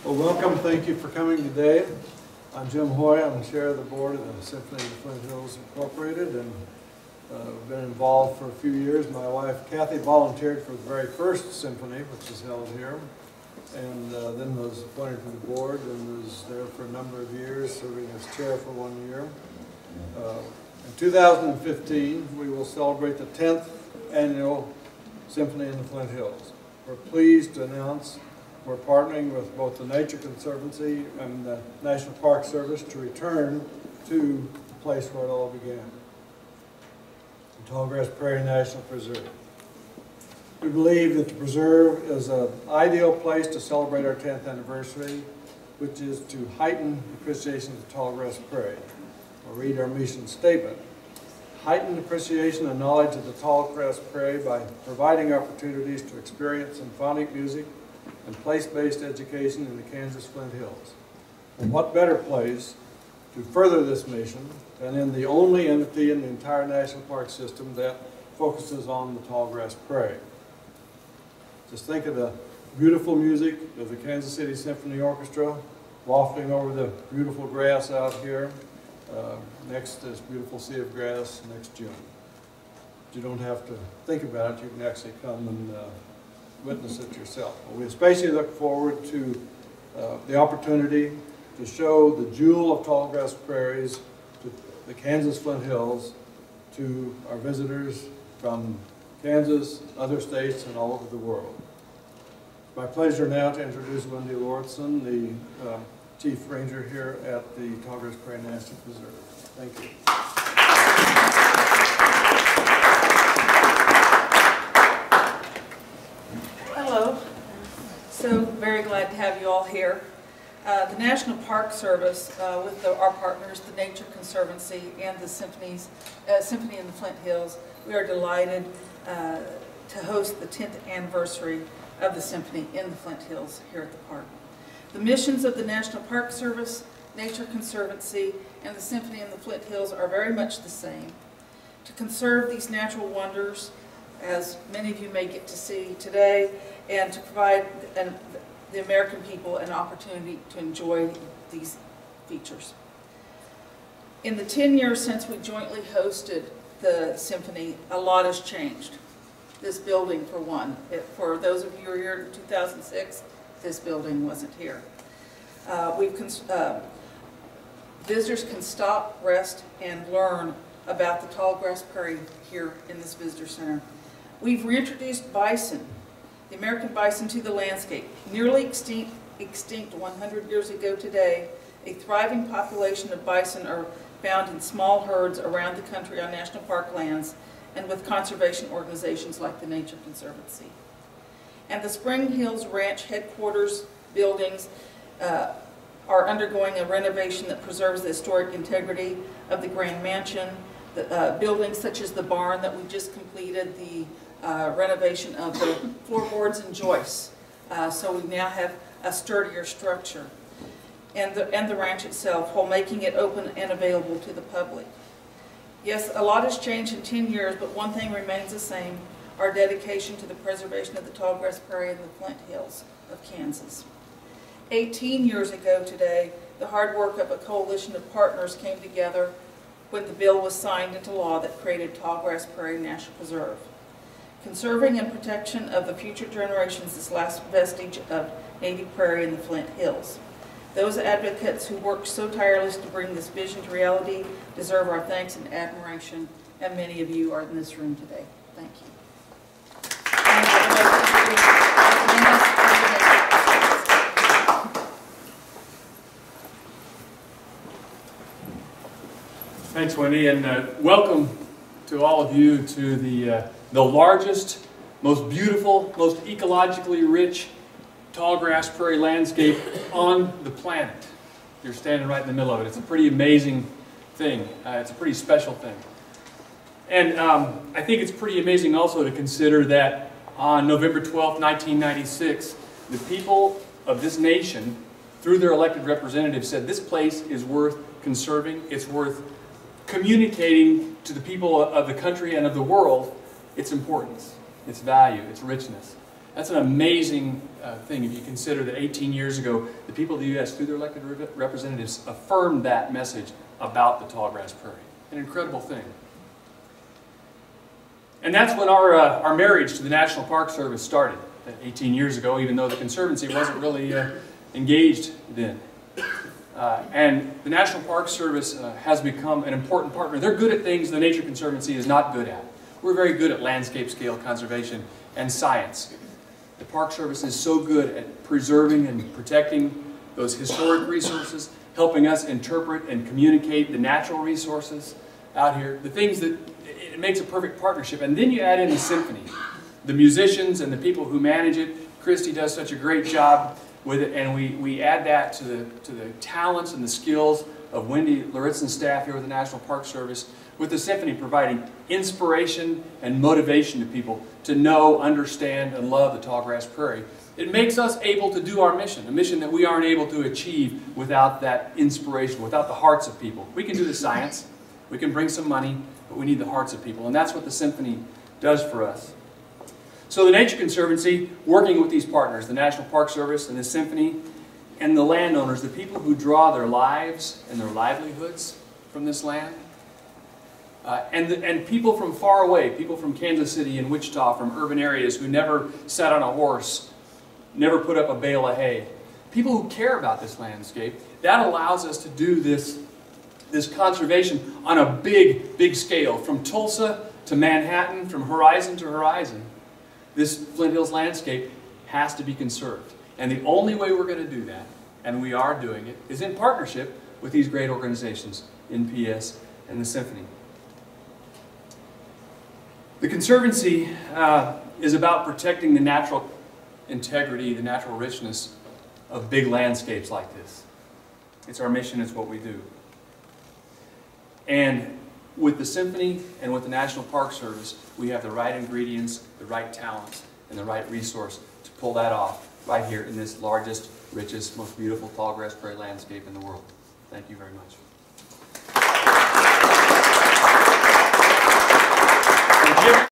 Well, welcome. Thank you for coming today. I'm Jim Hoy. I'm the chair of the board of the Symphony of Flint Hills Incorporated, and I've been involved for a few years. My wife, Kathy, volunteered for the very first symphony, which is held here, and then was appointed to the board and was there for a number of years, serving as chair for 1 year. In 2015, we will celebrate the 10th annual Symphony in the Flint Hills. We're pleased to announce we're partnering with both the Nature Conservancy and the National Park Service to return to the place where it all began, the Tallgrass Prairie National Preserve. We believe that the preserve is an ideal place to celebrate our 10th anniversary, which is to heighten appreciation of the Tallgrass Prairie. I'll read our mission statement. Heighten appreciation and knowledge of the Tallgrass Prairie by providing opportunities to experience symphonic music and place-based education in the Kansas Flint Hills. And what better place to further this mission than in the only entity in the entire national park system that focuses on the Tallgrass Prairie. Just think of the beautiful music of the Kansas City Symphony Orchestra wafting over the beautiful grass out here. Next to this beautiful sea of grass next June. You don't have to think about it, you can actually come and witness it yourself. We especially look forward to the opportunity to show the jewel of Tallgrass Prairies, to the Kansas Flint Hills, to our visitors from Kansas, other states, and all over the world. It's my pleasure now to introduce Wendy Lauritsen, the Chief Ranger here at the Tallgrass Prairie National Preserve. Thank you. Hello. So very glad to have you all here. The National Park Service, with our partners, the Nature Conservancy and the Symphony in the Flint Hills, we are delighted to host the 10th anniversary of the Symphony in the Flint Hills here at the park. The missions of the National Park Service, Nature Conservancy, and the Symphony in the Flint Hills are very much the same. To conserve these natural wonders, as many of you may get to see today, and to provide the American people an opportunity to enjoy these features. In the 10 years since we jointly hosted the Symphony, a lot has changed. This building, for one. For those of you who were here in 2006, this building wasn't here. Visitors can stop, rest, and learn about the Tallgrass Prairie here in this visitor center. We've reintroduced bison, the American bison, to the landscape. Nearly extinct 100 years ago today, a thriving population of bison are found in small herds around the country on national park lands and with conservation organizations like the Nature Conservancy. And the Spring Hills Ranch headquarters buildings are undergoing a renovation that preserves the historic integrity of the Grand Mansion. The buildings such as the barn that we just completed, the renovation of the floorboards and joists. So we now have a sturdier structure. And the ranch itself, while making it open and available to the public. Yes, a lot has changed in 10 years, but one thing remains the same: our dedication to the preservation of the Tallgrass Prairie and the Flint Hills of Kansas. 18 years ago today, the hard work of a coalition of partners came together when the bill was signed into law that created Tallgrass Prairie National Preserve. Conserving and protection of the future generations is the last vestige of native prairie in the Flint Hills. Those advocates who worked so tirelessly to bring this vision to reality deserve our thanks and admiration, and many of you are in this room today. Thank you. Thanks, Wendy, and welcome to all of you to the largest, most beautiful, most ecologically rich tallgrass prairie landscape on the planet. You're standing right in the middle of it. It's a pretty amazing thing. It's a pretty special thing. And I think it's pretty amazing also to consider that on November 12, 1996, the people of this nation, through their elected representatives, said this place is worth conserving, it's worth communicating to the people of the country and of the world its importance, its value, its richness. That's an amazing thing if you consider that 18 years ago, the people of the U.S., through their elected representatives, affirmed that message about the Tallgrass Prairie. An incredible thing. And that's when our marriage to the National Park Service started, 18 years ago, even though the Conservancy wasn't really engaged then. And the National Park Service has become an important partner. They're good at things the Nature Conservancy is not good at. We're very good at landscape scale conservation and science. The Park Service is so good at preserving and protecting those historic resources, helping us interpret and communicate the natural resources out here, the things that it makes a perfect partnership. And then you add in the symphony, the musicians and the people who manage it. Christy does such a great job with it, and we add that to the talents and the skills of Wendy Lauritsen's staff here with the National Park Service, with the symphony providing inspiration and motivation to people to know, understand, and love the Tallgrass Prairie. It makes us able to do our mission, a mission that we aren't able to achieve without that inspiration, without the hearts of people. We can do the science, we can bring some money, but we need the hearts of people, and that's what the symphony does for us. So the Nature Conservancy, working with these partners, the National Park Service and the Symphony, and the landowners, the people who draw their lives and their livelihoods from this land, and people from far away, people from Kansas City and Wichita, from urban areas who never sat on a horse, never put up a bale of hay, people who care about this landscape, that allows us to do this conservation on a big scale, from Tulsa to Manhattan, from horizon to horizon. This Flint Hills landscape has to be conserved. And the only way we're going to do that, and we are doing it, is in partnership with these great organizations, NPS and the Symphony. The Conservancy is about protecting the natural integrity, the natural richness of big landscapes like this. It's our mission, it's what we do. And with the Symphony and with the National Park Service, we have the right ingredients, the right talents, and the right resource to pull that off right here in this largest, richest, most beautiful tallgrass prairie landscape in the world. Thank you very much.